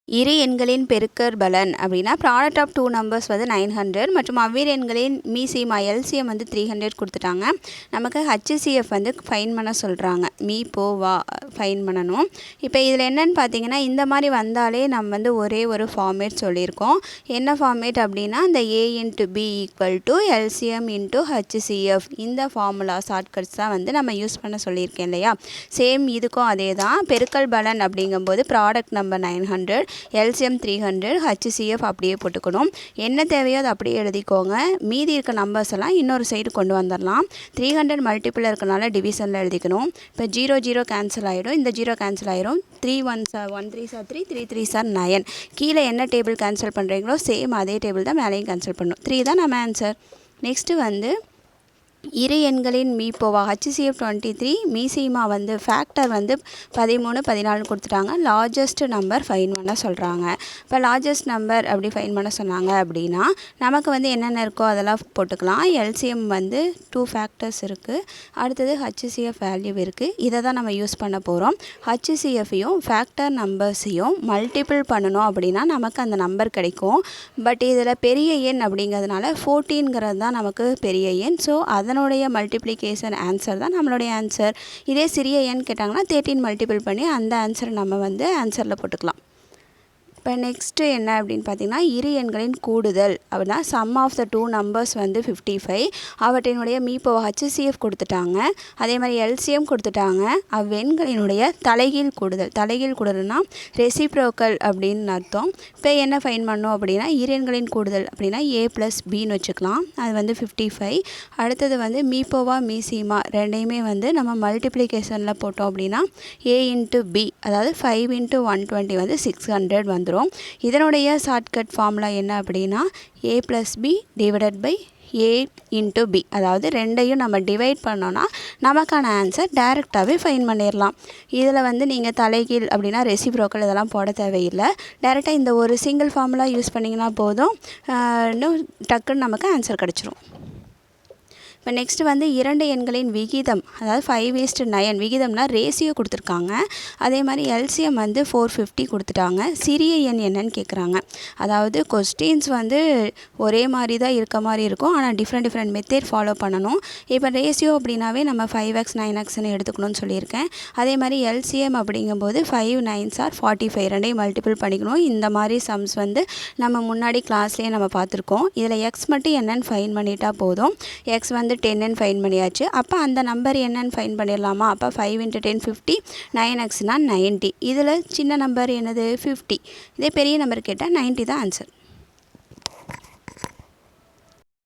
இரு எண்களின் பெருக்கற் பலன் அப்படின்னா ப்ராடக்ட் ஆஃப் டூ நம்பர்ஸ் வந்து 900 மற்றும் அவ்விரு எண்களின் மீசிமா எல்சிஎம் வந்து 300 கொடுத்துட்டாங்க. நமக்கு ஹச்சிசிஎஃப் வந்து ஃபைன் பண்ண சொல்கிறாங்க. வா ஃபைன் பண்ணணும். இப்போ இதில் என்னென்னு பார்த்தீங்கன்னா இந்த மாதிரி வந்தாலே நம்ம வந்து ஒரே ஒரு ஃபார்மேட் சொல்லியிருக்கோம். என்ன ஃபார்மேட் அப்படின்னா இந்த A into B equal to LCM into HCF இந்த ஃபார்முலா ஷார்ட்கட்ஸ் தான் வந்து நம்ம யூஸ் பண்ண சொல்லியிருக்கேன் இல்லையா. சேம் இதுக்கும் அதே தான். பெருக்கல் பலன் அப்படிங்கும்போது ப்ராடக்ட் நம்பர் 900 எல்சிஎம் 300 ஹச்சிசிஎஃப் அப்படியே போட்டுக்கணும். என்ன தேவையோ அதை அப்படியே எழுதிக்கோங்க. மீதி இருக்க நம்பர்ஸ் எல்லாம் இன்னொரு சைடு கொண்டு வந்துடலாம். 300 மல்டிபிள் இருக்கனால டிவிஷனில் எழுதிக்கணும். இப்போ 0 0 கேன்சல் ஆகிடும். இந்த 0 கேன்சல் ஆகிடும். 3 1 1 3 3 3 3 9. கீழே என்ன டேபிள் கேன்சல் பண்ணுறீங்களோ சேம் அதே டேபிள் தான் மேலேயும் கேன்சல் பண்ணணும். 3 தான் நம்ம ஆன்சர். நெக்ஸ்ட்டு வந்து இரு எண்களின் மீப்போவா ஹச்சிசிஎஃப் 23 மீசிமா வந்து ஃபேக்டர் வந்து 13 14 கொடுத்துட்டாங்க. லார்ஜஸ்ட் நம்பர் ஃபைன் பண்ண சொல்கிறாங்க. இப்போ லார்ஜஸ்ட் நம்பர் அப்படி ஃபைன் பண்ண சொன்னாங்க அப்படின்னா நமக்கு வந்து என்னென்ன இருக்கோ அதெல்லாம் போட்டுக்கலாம். எல்சிஎம் வந்து 2 ஃபேக்டர்ஸ் இருக்குது. அடுத்தது ஹச்சிசிஎஃப் வேல்யூ இருக்குது. இதை தான் நம்ம யூஸ் பண்ண போகிறோம். ஹச்சிசிஎஃப்பையும் ஃபேக்டர் நம்பர்ஸையும் மல்டிபிள் பண்ணணும் அப்படின்னா நமக்கு அந்த நம்பர் கிடைக்கும். பட் இதில் பெரிய எண் அப்படிங்கிறதுனால 14ங்கிறது தான் நமக்கு பெரிய எண். ஸோ அதனுடைய மல்டிப்ளிகேஷன் ஆன்சர் தான் நம்மளுடைய ஆன்சர். இதே சிறிய எண் கேட்டாங்கன்னா 13 மல்டிபிள் பண்ணி அந்த ஆன்சரை நம்ம வந்து ஆன்சரில் போட்டுக்கலாம். இப்போ நெக்ஸ்ட்டு என்ன அப்படின்னு பார்த்தீங்கன்னா இரு எண்களின் கூடுதல் அப்படின்னா sum of the two numbers வந்து 55. அவற்றினுடைய மீப்போ ஹச்சிசிஎஃப் கொடுத்துட்டாங்க. அதே மாதிரி எல்சிஎம் கொடுத்துட்டாங்க. அவ்வெண்களினுடைய தலைகீழ் கூடுதல். தலைகீழ் கூடுதல்னா ரெசிப்ரோக்கல் அப்படின்னு அர்த்தம். இப்போ என்ன ஃபைன் பண்ணோம் அப்படின்னா இரு எண்களின் கூடுதல் அப்படின்னா ஏ ப்ளஸ் பின்னு வச்சுக்கலாம். அது வந்து 55. அடுத்தது வந்து மீப்போவா மீசிமா ரெண்டையுமே வந்து நம்ம மல்டிப்ளிகேஷனில் போட்டோம் அப்படின்னா ஏ இன்ட்டு பி அதாவது 5 × 120 வந்து 600 வந்துடும். இதனுடைய ஷார்ட்கட் ஃபார்முலா என்ன அப்படின்னா A plus B divided by A into B அதாவது ரெண்டையும் நம்ம டிவைட் பண்ணோன்னா நமக்கான ஆன்சர் டைரெக்டாகவே ஃபைன் பண்ணிடலாம். இதில் வந்து நீங்கள் தலைகீழ் அப்படின்னா ரெசிப்ரோக்கல் இதெல்லாம் போட தேவையில்லை. டைரெக்டாக இந்த ஒரு சிங்கிள் ஃபார்முலா யூஸ் பண்ணிங்கன்னா போதும். இன்னும் டக்குன்னு நமக்கு ஆன்சர் கிடச்சிரும். இப்போ நெக்ஸ்ட்டு வந்து இரண்டு எண்களின் விகிதம் அதாவது 5:9 விகிதம்னா ரேஷியோ கொடுத்துருக்காங்க. அதே மாதிரி எல்சிஎம் வந்து 450 கொடுத்துட்டாங்க. சிறிய எண் என்னன்னு கேட்குறாங்க. அதாவது கொஸ்டின்ஸ் வந்து ஒரே மாதிரி தான் இருக்க மாதிரி இருக்கும். ஆனால் டிஃப்ரெண்ட் மெத்தட் ஃபாலோ பண்ணணும். இப்போ ரேஷியோ அப்படின்னாவே நம்ம 5x 9xன்னு எடுத்துக்கணும்னு சொல்லியிருக்கேன். அதே மாதிரி எல்சிஎம் அப்படிங்கும்போது 5 9s are 45 ரெண்டையும் மல்டிபிள் பண்ணிக்கணும். இந்த மாதிரி சம்ஸ் வந்து நம்ம முன்னாடி கிளாஸ்லேயே நம்ம பார்த்துருக்கோம். இதில் எக்ஸ் மட்டும் என்னன்னு ஃபைன் பண்ணிட்டா போதும். எக்ஸ் வந்து 10ன்னு ஃபைன் பண்ணியாச்சு. அப்போ அந்த நம்பர் என்னன்னு ஃபைன் பண்ணிடலாமா. அப்போ 5 × 10 50 9xனா 90. இதில் சின்ன நம்பர் என்னது 50. இதே பெரிய நம்பர் கேட்டால் 90 தான் ஆன்சர்.